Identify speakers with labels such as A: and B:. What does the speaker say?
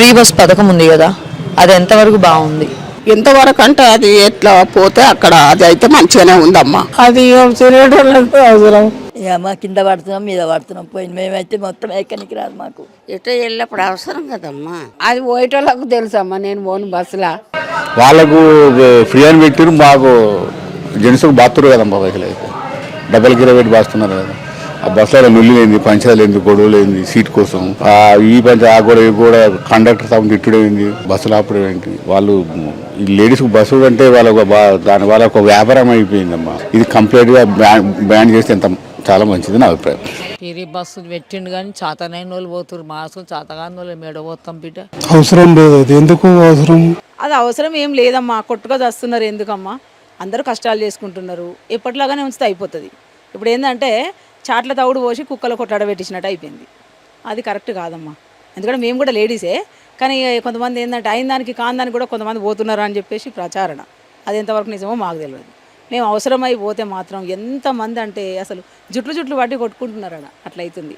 A: Free bus పథకం ఉంది కదా, అది ఎంతవరకు బాగుంది?
B: ఎంతవరకు అంటే అది ఎట్లా పోతే అక్కడ అది అయితే మంచిగానే ఉందమ్మా.
C: అది తినేటోళ్ళకి అవసరం.
D: ఇక మా కింద పడుతున్నాం మీద పడుతున్నాం పోయింది. మేమైతే మొత్తం ఎక్కడికి రాదు మాకు.
B: ఎటో వెళ్ళినప్పుడు అవసరం కదమ్మా.
C: అది పోయేటోళ్ళకు తెలుసమ్మా, నేను పోను బస్సులా.
E: వాళ్ళకు ఫ్రీ అని పెట్టారు, మాకు జెంట్స్కి బాత్తురు కదమ్మా. పైసలు అయితే డబ్బులకి 20 పెట్టి బాస్తున్నారు కదా. ఆ బస్సులో నుల్లి లేని, పంచాలు ఏంది, గొడవలు ఏంది సీట్ కోసం, ఈ పంచ ఆ గొడవ కూడా కండక్టర్ తమ తిట్టుడు ఏంది, బస్సులు ఆపడం ఏంటి. వాళ్ళు ఈ లేడీస్కి బస్సు అంటే దాని వల్ల ఒక వ్యాపారం అయిపోయిందమ్మా. ఇది కంప్లీట్గా బ్యాన్ చేస్తే ఎంత చాలా మంచిది నా అభిప్రాయం.
F: ఫ్రీ బస్సు పెట్టిండు కానీ చాతనైన వాళ్ళు పోతున్నారు, మాసులు చాతగాని వాళ్ళు మేడ పోతాం బిడ్డ.
G: అవసరం లేదు, అది ఎందుకు అవసరం?
H: అది అవసరం ఏం లేదమ్మా. కొట్టుగా చేస్తున్నారు ఎందుకమ్మా? అందరూ కష్టాలు చేసుకుంటున్నారు. ఎప్పటిలాగానే ఉంచితే అయిపోతుంది. ఇప్పుడు ఏంటంటే చాట్ల తవుడు పోసి కుక్కలు కొట్లాడబెట్టించినట్టు అయిపోయింది. అది కరెక్ట్ కాదమ్మా. ఎందుకంటే మేము కూడా లేడీసే, కానీ కొంతమంది ఏంటంటే అయిన దానికి కాని దానికి కూడా కొంతమంది పోతున్నారు అని చెప్పేసి ప్రచారణ. అది ఎంతవరకు నిజమో మాకు తెలియదు. మేము అవసరమై పోతే మాత్రం ఎంతమంది అంటే అసలు జుట్లు పట్టి కొట్టుకుంటున్నారట, అట్లయితుంది.